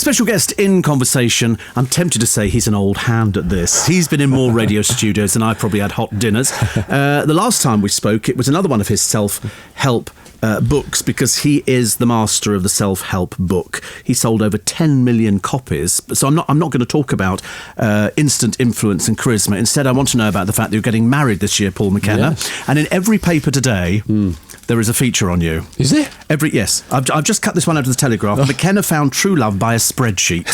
Special guest in conversation. I'm tempted to say he's an old hand at this. He's been in more radio studios than I've probably had hot dinners. The last time we spoke, it was another one of his self-help books, because he is the master of the self-help book. He sold over 10 million copies. So I'm not going to talk about instant influence and charisma. Instead, I want to know about the fact that you're getting married this year, Paul McKenna. Yes. And in every paper today, there is a feature on you. Is there? Yes. I've just cut this one out of the Telegraph. McKenna found true love by a spreadsheet.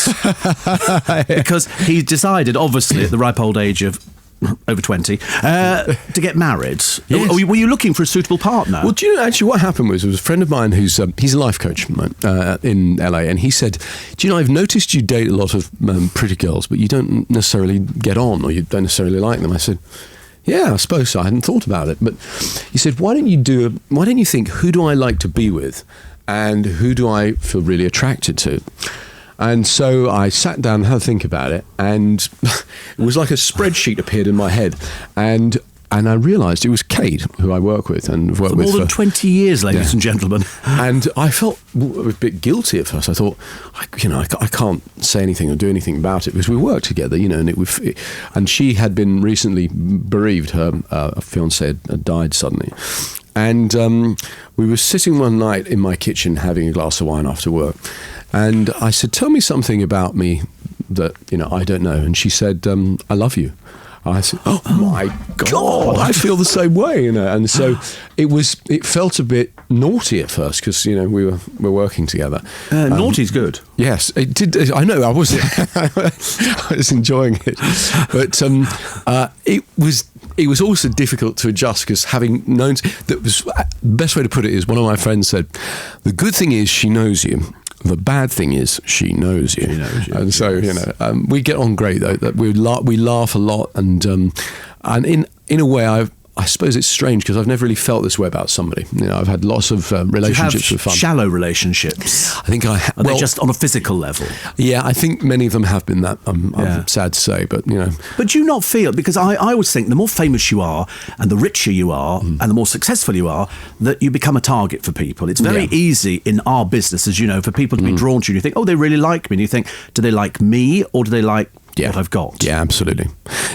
Because he decided, obviously, at the ripe old age of over 20, to get married. Yes. Were you looking for a suitable partner? Well, do you know, actually what happened was a friend of mine who's he's a life coach in LA, and he said, do you know, I've noticed you date a lot of pretty girls, but you don't necessarily get on, or you don't necessarily like them. I said, yeah, I suppose so. I hadn't thought about it. But he said, why don't you think, who do I like to be with, and who do I feel really attracted to? And so I sat down and had to think about it, and it was like a spreadsheet appeared in my head, and I realised it was Kate, who I work with and have worked with more than 20 years, ladies and gentlemen. And I felt a bit guilty at first. I thought, I can't say anything or do anything about it, because we worked together, and she had been recently bereaved. Her fiancé had died suddenly. And we were sitting one night in my kitchen having a glass of wine after work. And I said, tell me something about me that, I don't know. And she said, I love you. I said, oh my God, I feel the same way, And so it felt a bit naughty at first, because, we were working together. Naughty's good. Yes, it did. I know, I was enjoying it. But it was also difficult to adjust, because having known, the best way to put it is, one of my friends said, the good thing is she knows you. The bad thing is she knows you. And so, we get on great, though. That we laugh a lot, and in a way, I suppose it's strange, because I've never really felt this way about somebody. I've had lots of relationships with fun. Shallow relationships? I think I have. Are they just on a physical level? Yeah, I think many of them have been that. I'm sad to say, but But do you not feel, because I always think the more famous you are, and the richer you are, and the more successful you are, that you become a target for people. It's very easy in our business, as you know, for people to be drawn to you. You think, oh, they really like me. And you think, do they like me, or do they like what I've got? Yeah, absolutely.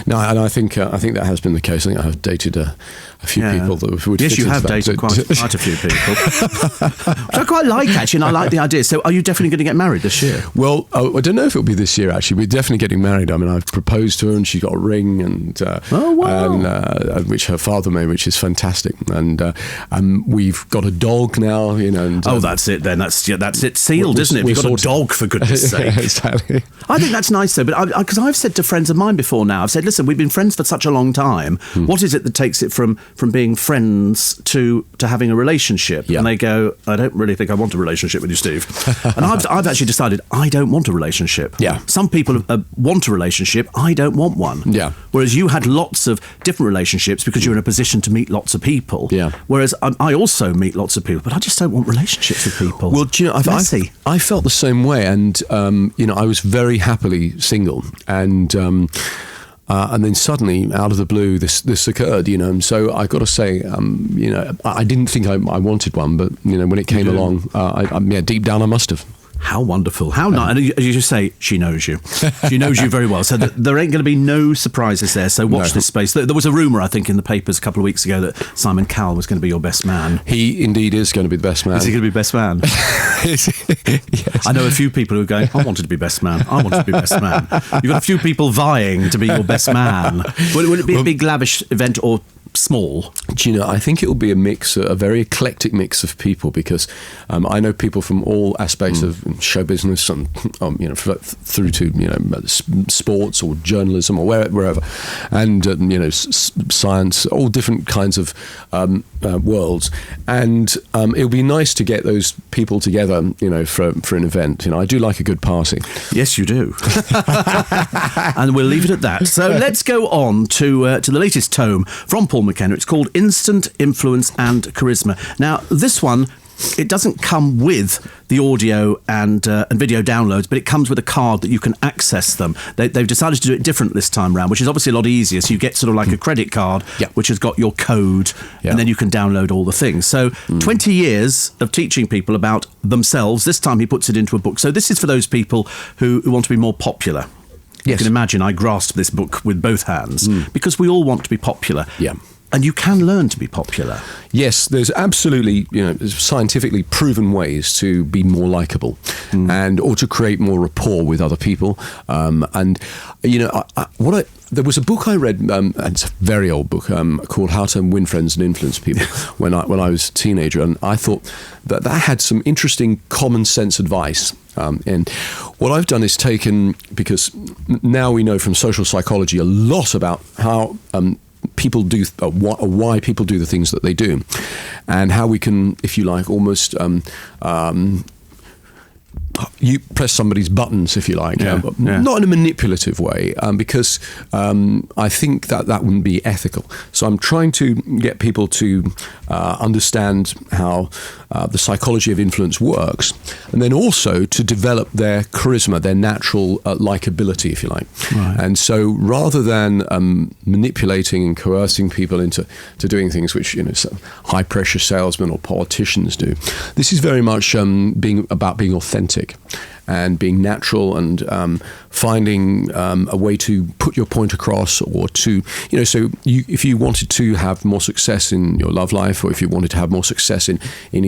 No, and I think that has been the case. I think I have dated a few people that would. Yes, you have dated quite a few people, which I quite like, actually, and I like the idea. So, are you definitely going to get married this year? Well, I don't know if it'll be this year. Actually, we're definitely getting married. I mean, I've proposed to her, and she got a ring, and which her father made, which is fantastic. And we've got a dog now. And, that's it. Then that's it. Sealed, isn't it? We've got a dog, for goodness' sake. Exactly. I think that's nice, though. But because I've said to friends of mine before now, I've said, listen, we've been friends for such a long time. What is it that takes it from being friends to having a relationship? And they go, I don't really think I want a relationship with you, Steve. And I've actually decided I don't want a relationship. Yeah. Some people want a relationship. I don't want one. Yeah. Whereas you had lots of different relationships because you're in a position to meet lots of people. Yeah. Whereas I also meet lots of people, but I just don't want relationships with people. Well, do you know, I felt the same way, and I was very happily single, and then suddenly, out of the blue, this occurred, and so I got to say, I didn't think I wanted one, but when it came along, deep down I must have. How wonderful. How nice. And as you just say, she knows you. She knows you very well. So there ain't going to be no surprises there. So watch this space. There was a rumour, I think, in the papers a couple of weeks ago that Simon Cowell was going to be your best man. He indeed is going to be the best man. Is he going to be best man? Yes. I know a few people who are going, I wanted to be best man. I wanted to be best man. You've got a few people vying to be your best man. Would it be a big lavish event or small? Do you know, I think it will be a very eclectic mix of people, because I know people from all aspects of show business, and through to sports or journalism or wherever, and science, all different kinds of worlds, and it'll be nice to get those people together, for an event. I do like a good party. Yes, you do. And we'll leave it at that. So let's go on to the latest tome from Paul McKenna. It's called Instant Influence and Charisma. Now, this one it doesn't come with the audio and video downloads, but it comes with a card that you can access them. They've decided to do it different this time round, which is obviously a lot easier. So you get sort of like a credit card, which has got your code, and then you can download all the things. So 20 years of teaching people about themselves. This time he puts it into a book. So this is for those people who want to be more popular. You can imagine I grasped this book with both hands because we all want to be popular. Yeah. And you can learn to be popular. Yes, there's absolutely, scientifically proven ways to be more likable or to create more rapport with other people. There was a book I read, and it's a very old book, called How to Win Friends and Influence People when I was a teenager, and I thought that had some interesting common sense advice. And what I've done is taken, because now we know from social psychology a lot about how people do, why people do the things that they do, and how we can, if you like, almost you press somebody's buttons, if you like, not in a manipulative way, because I think that wouldn't be ethical. So I'm trying to get people to understand how the psychology of influence works, and then also to develop their charisma, their natural likability, if you like. Right. And so rather than manipulating and coercing people into doing things which high pressure salesmen or politicians do, this is very much being authentic and being natural and finding a way to put your point across, or to, if you wanted to have more success in your love life, or if you wanted to have more success in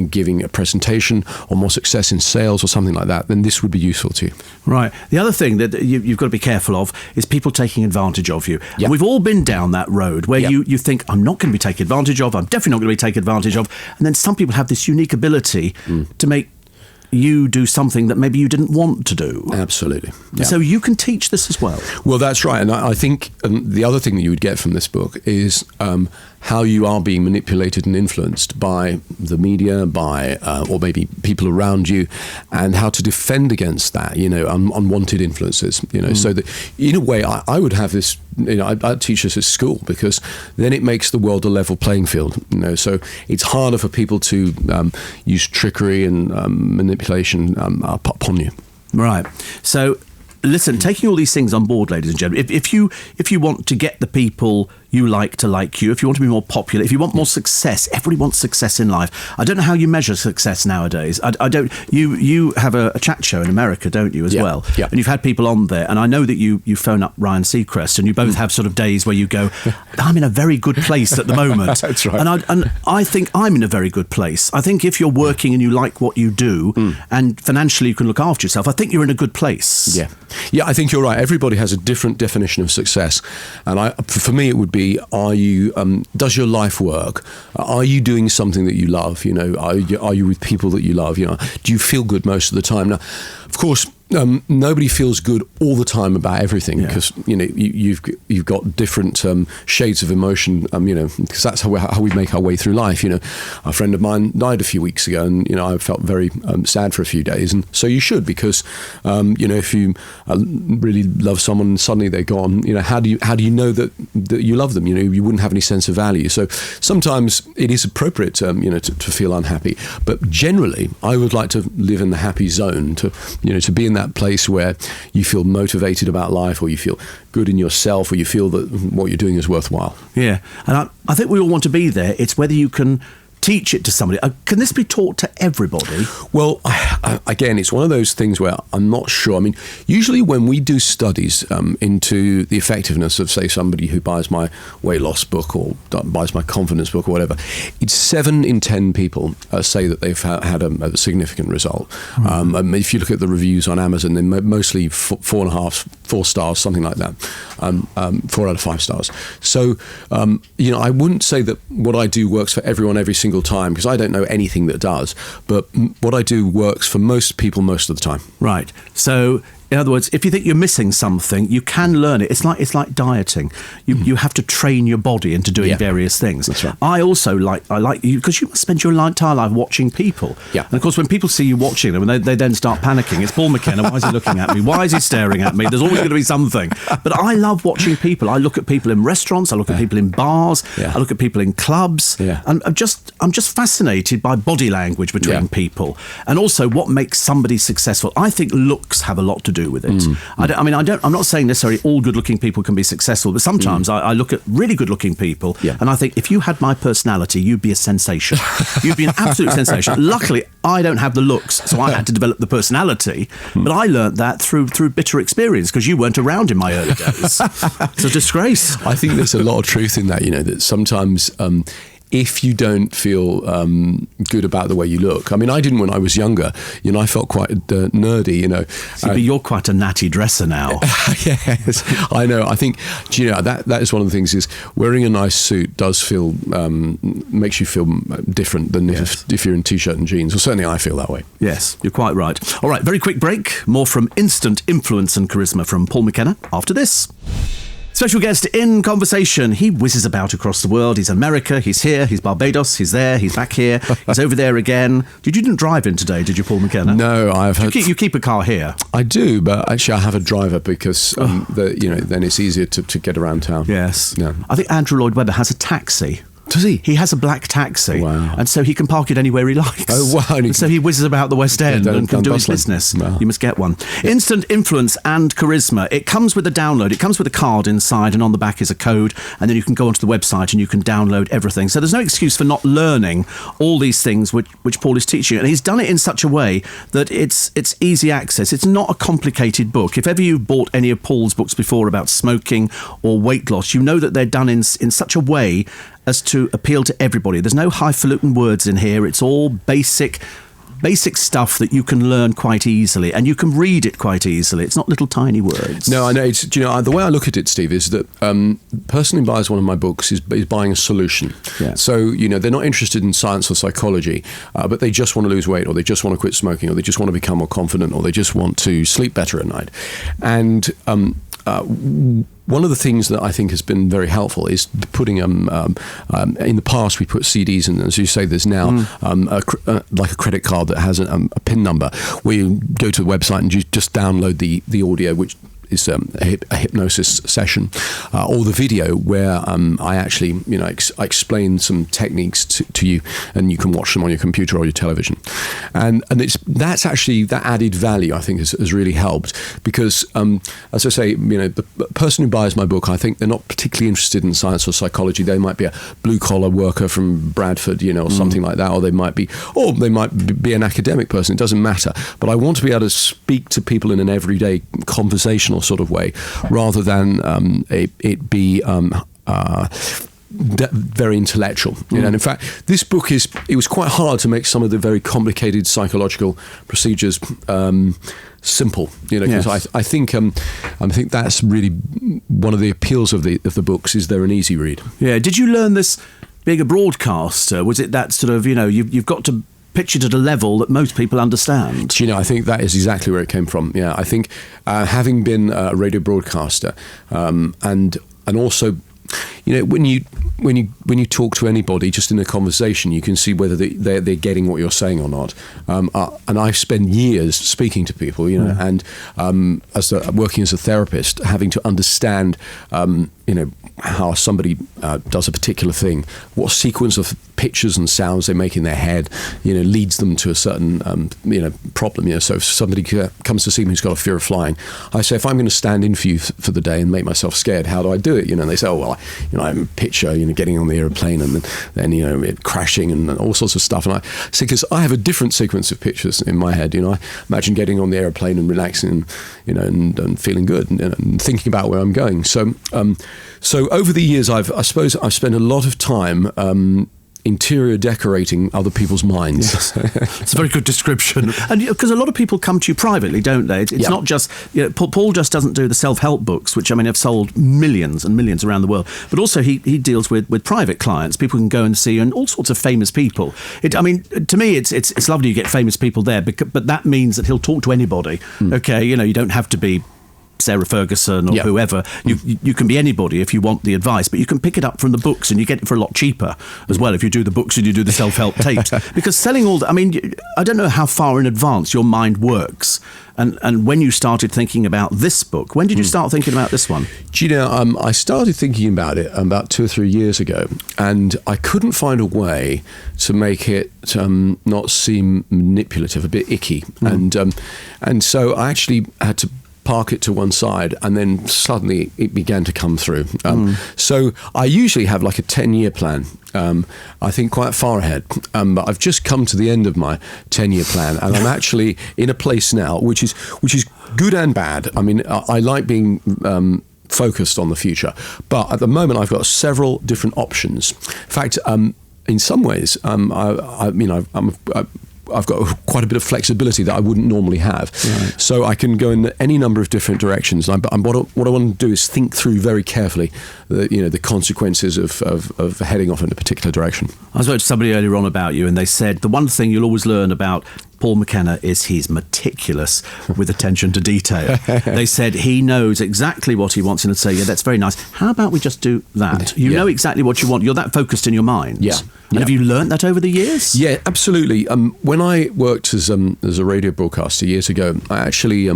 giving a presentation, or more success in sales or something like that, then this would be useful to you. Right. The other thing that you've got to be careful of is people taking advantage of you. Yep. And we've all been down that road where you think, I'm not going to be taken advantage of, I'm definitely not going to be taken advantage of. And then some people have this unique ability to make you do something that maybe you didn't want to do. Absolutely. Yeah. So you can teach this as well. Well, that's right. And I think the other thing that you would get from this book is how you are being manipulated and influenced by the media, by or maybe people around you, and how to defend against that, unwanted influences, so that in a way I would have this, I'd teach this at school, because then it makes the world a level playing field, so it's harder for people to use trickery and manipulation upon you. Right. So listen, taking all these things on board, ladies and gentlemen, if you want to get the people you like to like you, if you want to be more popular, if you want more success, everybody wants success in life. I don't know how you measure success nowadays. I don't. You have a chat show in America, don't you, as well? Yeah. And you've had people on there, and I know that you phone up Ryan Seacrest, and you both have sort of days where you go, I'm in a very good place at the moment. That's right. And I think I'm in a very good place. I think if you're working and you like what you do, and financially you can look after yourself, I think you're in a good place. Yeah, I think you're right. Everybody has a different definition of success, and for me it would be: are you? Does your life work? Are you doing something that you love? Are you with people that you love? Do you feel good most of the time? Now, of course, nobody feels good all the time about everything, because you've got different shades of emotion. Because that's how we make our way through life. A friend of mine died a few weeks ago, and I felt very sad for a few days, and so you should, because if you really love someone and suddenly they're gone, how do you know that you love them? You wouldn't have any sense of value. So sometimes it is appropriate, to feel unhappy, but generally I would like to live in the happy zone, to be in that place where you feel motivated about life, or you feel good in yourself, or you feel that what you're doing is worthwhile. Yeah, and I think we all want to be there. It's whether you can teach it to somebody. Can this be taught to everybody? Well, again, it's one of those things where I'm not sure. I mean, usually when we do studies into the effectiveness of, say, somebody who buys my weight loss book or buys my confidence book or whatever, it's 7 in 10 people say that they've had a significant result. If you look at the reviews on Amazon, they're mostly 4 stars, something like that. 4 out of 5 stars. So, I wouldn't say that what I do works for everyone every single time, because I don't know anything that does, but what I do works for most people most of the time. Right. So In other words, if you think you're missing something, you can learn it. It's like dieting. You have to train your body into doing various things. That's right. I also like you, because you must spend your entire life watching people. Yeah. And of course, when people see you watching them, and they then start panicking, it's Paul McKenna. Why is he looking at me? Why is he staring at me? There's always going to be something. But I love watching people. I look at people in restaurants. I look at people in bars. Yeah. I look at people in clubs. Yeah. And I'm just fascinated by body language between people, and also what makes somebody successful. I think looks have a lot to do with it. I'm not saying necessarily all good-looking people can be successful, but sometimes I look at really good-looking people, and I think if you had my personality, you'd be a sensation. You'd be an absolute sensation. Luckily, I don't have the looks, so I had to develop the personality. But I learnt that through bitter experience, because you weren't around in my early days. It's a disgrace. I think there's a lot of truth in that. That sometimes. If you don't feel good about the way you look, I mean, I didn't when I was younger. I felt quite nerdy. See, but you're quite a natty dresser now. Yes, I know. I think that is one of the things. Is wearing a nice suit does feel makes you feel different than if you're in t-shirt and jeans. Well, certainly I feel that way. Yes, you're quite right. All right, very quick break. More from instant influence and charisma from Paul McKenna after this. Special guest in conversation. He whizzes about across the world. He's America, he's here, he's Barbados, he's there, he's back here, he's over there again. You didn't drive in today, did you, Paul McKenna? No, You keep a car here. I do, but actually I have a driver because then it's easier to get around town. Yes. Yeah. I think Andrew Lloyd Webber has a taxi. Does he? He has a black taxi. Wow. And so he can park it anywhere he likes. Oh, wow. And so he whizzes about the West End and can do his bustling. business. Wow. You must get one. Instant influence and charisma. It comes with a download. It comes with a card inside, and on the back is a code. And then you can go onto the website and you can download everything. So there's no excuse for not learning all these things which Paul is teaching you. And he's done it in such a way that it's easy access. It's not a complicated book. If ever you've bought any of Paul's books before about smoking or weight loss, you know that they're done in such a way as to appeal to everybody. There's no highfalutin words in here. It's all basic stuff that you can learn quite easily, and you can read it quite easily. It's not little tiny words. No, I know. The way I look at it, Steve, is that the person who buys one of my books is buying a solution. Yeah. So, they're not interested in science or psychology, but they just want to lose weight, or they just want to quit smoking, or they just want to become more confident, or they just want to sleep better at night. And one of the things that I think has been very helpful is putting in the past we put CDs, and as you say, there's now like a credit card that has a PIN number where you go to the website and you just download the audio, which is a hypnosis session, or the video where I actually I explain some techniques to you, and you can watch them on your computer or your television, and that's actually that added value I think has really helped, because as I say, the person who buys my book, I think they're not particularly interested in science or psychology. They might be a blue collar worker from Bradford, or something like that, or they might be an academic person. It doesn't matter, but I want to be able to speak to people in an everyday conversational sort of way, rather than it be very intellectual. And in fact, this book it was quite hard to make some of the very complicated psychological procedures simple, because I think that's really one of the appeals of the books, is they're an easy read. Yeah. Did you learn this being a broadcaster? Was it that sort of, you've got to pitch it at a level that most people understand? I think that is exactly where it came from. Yeah, I think having been a radio broadcaster, and also, when you talk to anybody just in a conversation, you can see whether they're getting what you're saying or not. And I've spent years speaking to people, and working as a therapist, having to understand, how somebody does a particular thing, what sequence of pictures and sounds they make in their head, leads them to a certain, problem. So if somebody comes to see me who's got a fear of flying, I say, if I'm going to stand in for you for the day and make myself scared, how do I do it? And they say, oh, well, I picture, getting on the airplane and then it crashing and all sorts of stuff. And I say, because I have a different sequence of pictures in my head. I imagine getting on the airplane and relaxing, and feeling good and thinking about where I'm going. So over the years, I suppose I've spent a lot of time interior decorating other people's minds. Yes. It's a very good description. And because a lot of people come to you privately, don't they? It's not just, Paul just doesn't do the self-help books, which, I mean, have sold millions and millions around the world, but also he deals with private clients. People can go and see you, and all sorts of famous people. To me, it's lovely you get famous people there, but that means that he'll talk to anybody. Okay, you don't have to be Sarah Ferguson or whoever. You can be anybody if you want the advice, but you can pick it up from the books, and you get it for a lot cheaper as well if you do the books and you do the self-help tapes. Because selling I don't know how far in advance your mind works. And when you started thinking about this book, when did you start thinking about this one? Do you know, I started thinking about it about 2 or 3 years ago, and I couldn't find a way to make it not seem manipulative, a bit icky. And so I actually had to park it to one side, and then suddenly it began to come through. So I usually have like a 10-year plan. I think quite far ahead, but I've just come to the end of my 10-year plan, and I'm actually in a place now which is good and bad. I mean, I like being focused on the future, but at the moment I've got several different options. In fact, in some ways, I've got quite a bit of flexibility that I wouldn't normally have. Right. So I can go in any number of different directions. What I want to do is think through very carefully the consequences of heading off in a particular direction. I spoke to somebody earlier on about you, and they said the one thing you'll always learn about Paul McKenna is he's meticulous with attention to detail. They said he knows exactly what he wants, and say, yeah, that's very nice. How about we just do that? You know exactly what you want. You're that focused in your mind. Yeah. And have you learnt that over the years? Yeah, absolutely. When I worked as a radio broadcaster years ago, I actually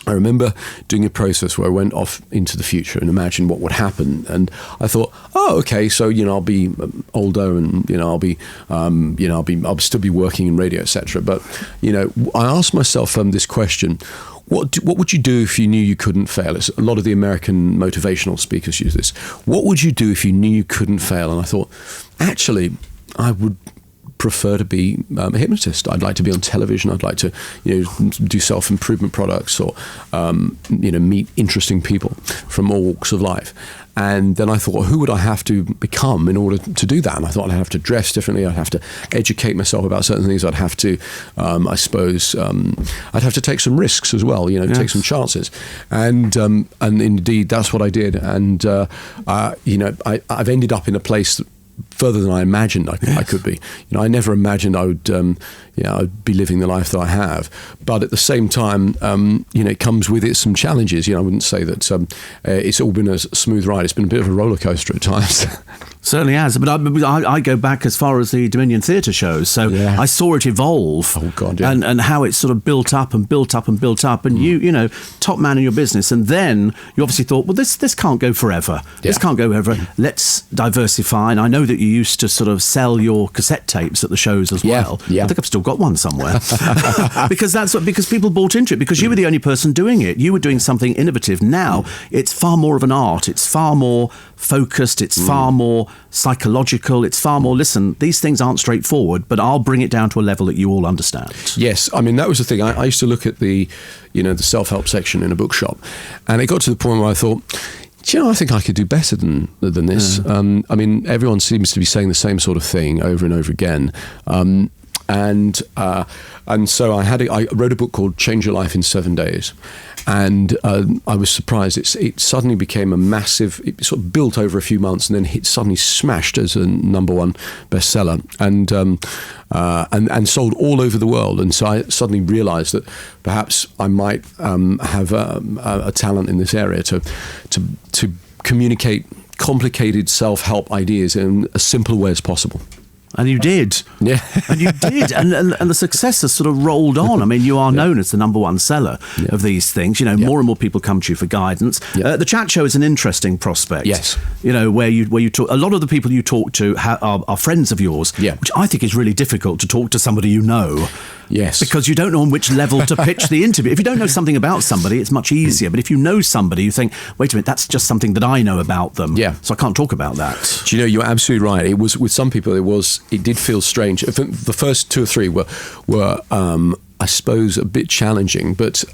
I remember doing a process where I went off into the future and imagined what would happen, and I thought, oh, okay, so I'll be older, and I'll still be working in radio, etc. But I asked myself this question: What would you do if you knew you couldn't fail? It's a lot of the American motivational speakers use this. What would you do if you knew you couldn't fail? And I thought, actually, I would prefer to be a hypnotist. I'd like to be on television. I'd like to do self-improvement products, or meet interesting people from all walks of life. And then I thought, well, who would I have to become in order to do that? And I thought I'd have to dress differently. I'd have to educate myself about certain things. I'd have to, I suppose, I'd have to take some risks as well, take some chances. And indeed, that's what I did. And, I've ended up in a place further than I imagined I could be. I never imagined I would, I'd be living the life that I have. But at the same time, it comes with it some challenges. I wouldn't say that it's all been a smooth ride. It's been a bit of a roller coaster at times. Certainly has. But I go back as far as the Dominion Theatre shows, so I saw it evolve. Oh God, yeah. And how it sort of built up and built up and built up. And you top man in your business, and then you obviously thought, well, this can't go forever. Yeah. This can't go forever. Let's diversify. And I know that you used to sort of sell your cassette tapes at the shows as well. Yeah. I think I've still got one somewhere. because people bought into it, because you were the only person doing it. You were doing something innovative. Now it's far more of an art. It's far more focused. It's far more psychological. It's far more, listen, these things aren't straightforward, but I'll bring it down to a level that you all understand. Yes. I mean, that was the thing. I used to look at the self-help section in a bookshop, and it got to the point where I thought, I think I could do better than this. Yeah. I mean, everyone seems to be saying the same sort of thing over and over again. And so I wrote a book called Change Your Life in 7 Days, and I was surprised. It suddenly became a massive. It sort of built over a few months, and then it suddenly smashed as a #1 bestseller, and sold all over the world. And so I suddenly realised that perhaps I might have a talent in this area to communicate complicated self-help ideas in as simple a way as possible. And you did. Yeah. And you did. And the success has sort of rolled on. I mean, you are known as the #1 seller of these things. More and more people come to you for guidance. Yeah. The chat show is an interesting prospect. Yes. Where you talk. A lot of the people you talk to are friends of yours, which I think is really difficult to talk to somebody you know. Yes. Because you don't know on which level to pitch the interview. If you don't know something about somebody, it's much easier. But if you know somebody, you think, wait a minute, that's just something that I know about them. Yeah. So I can't talk about that. Do you know, you're absolutely right. It was, with some people, it did feel strange. The first 2 or 3 were I suppose, a bit challenging, but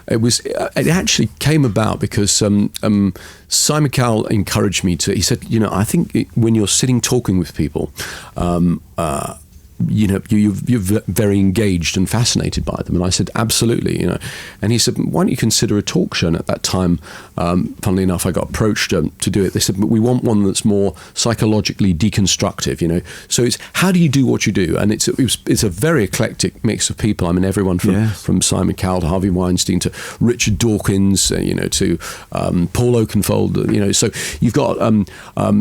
it actually came about because Simon Cowell encouraged me to. He said, I think when you're sitting talking with people, you're very engaged and fascinated by them. And I said, absolutely, And he said, why don't you consider a talk show? And at that time, funnily enough, I got approached to do it. They said, but we want one that's more psychologically deconstructive, So it's, how do you do what you do? And it's a very eclectic mix of people. I mean, everyone from Simon Cowell to Harvey Weinstein to Richard Dawkins, to Paul Oakenfold, So you've got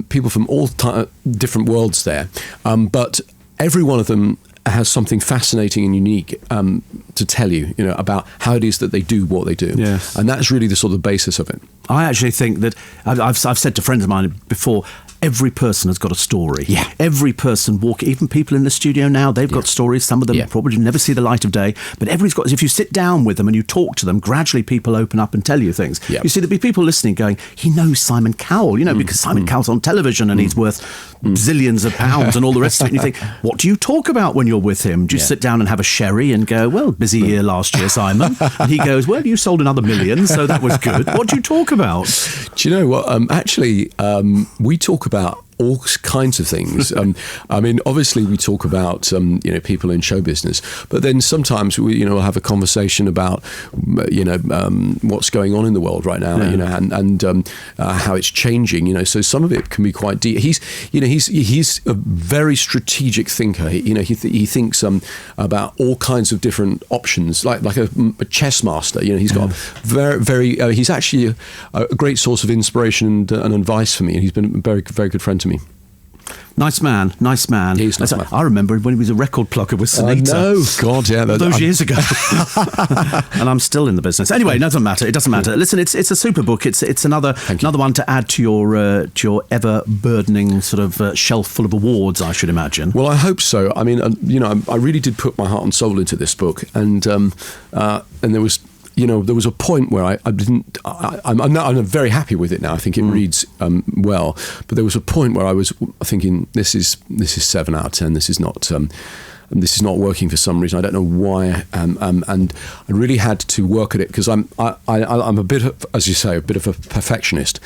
people from all different worlds there. But every one of them has something fascinating and unique to tell you, about how it is that they do what they do. Yes. And that's really the sort of basis of it. I actually think that, I've said to friends of mine before, every person has got a story. Yeah. Every person even people in the studio now, they've got stories. Some of them probably never see the light of day, but everybody's got, if you sit down with them and you talk to them, gradually people open up and tell you things. Yeah. You see, there'll be people listening going, he knows Simon Cowell, because Simon Cowell's on television and he's worth zillions of pounds and all the rest of it. And you think, what do you talk about when you're with him? Do you sit down and have a sherry and go, well, busy year last year, Simon? And he goes, well, you sold another million, so that was good. What do you talk about? Do you know what? Actually, we talk about all kinds of things. I mean, obviously we talk about people in show business, but then sometimes we we'll have a conversation about what's going on in the world right now, and how it's changing. So some of it can be quite deep. He's a very strategic thinker. He thinks about all kinds of different options, like a chess master. He's got very he's actually a great source of inspiration and advice for me, and he's been a very, very good friend to me. Nice man. He's nice man. I remember when he was a record plugger with Sunita. No, God, yeah. Those years ago. And I'm still in the business. Anyway, it doesn't matter. Listen, it's a super book. It's another one to add to your ever burdening sort of shelf full of awards, I should imagine. Well, I hope so. I mean, I really did put my heart and soul into this book, and there was. There was a point where I'm very happy with it now. I think it reads well, but there was a point where I was thinking, this is 7 out of 10. This is not working for some reason. I don't know why, and I really had to work at it because I'm a bit of, as you say, a bit of a perfectionist,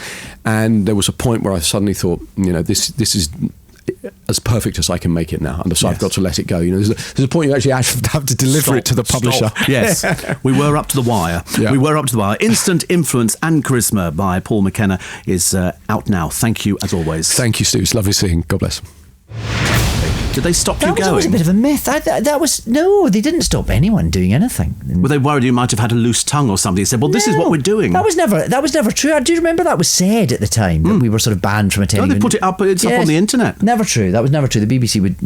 and there was a point where I suddenly thought, this is as perfect as I can make it now, and so I've got to let it go. There's a point you actually have to deliver it to the publisher. Yes, we were up to the wire. Yeah. We were up to the wire. Instant Influence and Charisma by Paul McKenna is out now. Thank you as always. Thank you, Stu. It's lovely seeing. God bless. Did they stop you going? That was a bit of a myth. No, they didn't stop anyone doing anything. Were they worried you might have had a loose tongue or something? They said, well, this is what we're doing. That was never true. I do remember that was said at the time, that we were sort of banned from attending. No, they put it up, it's up on the internet. Never true. That was never true. The BBC would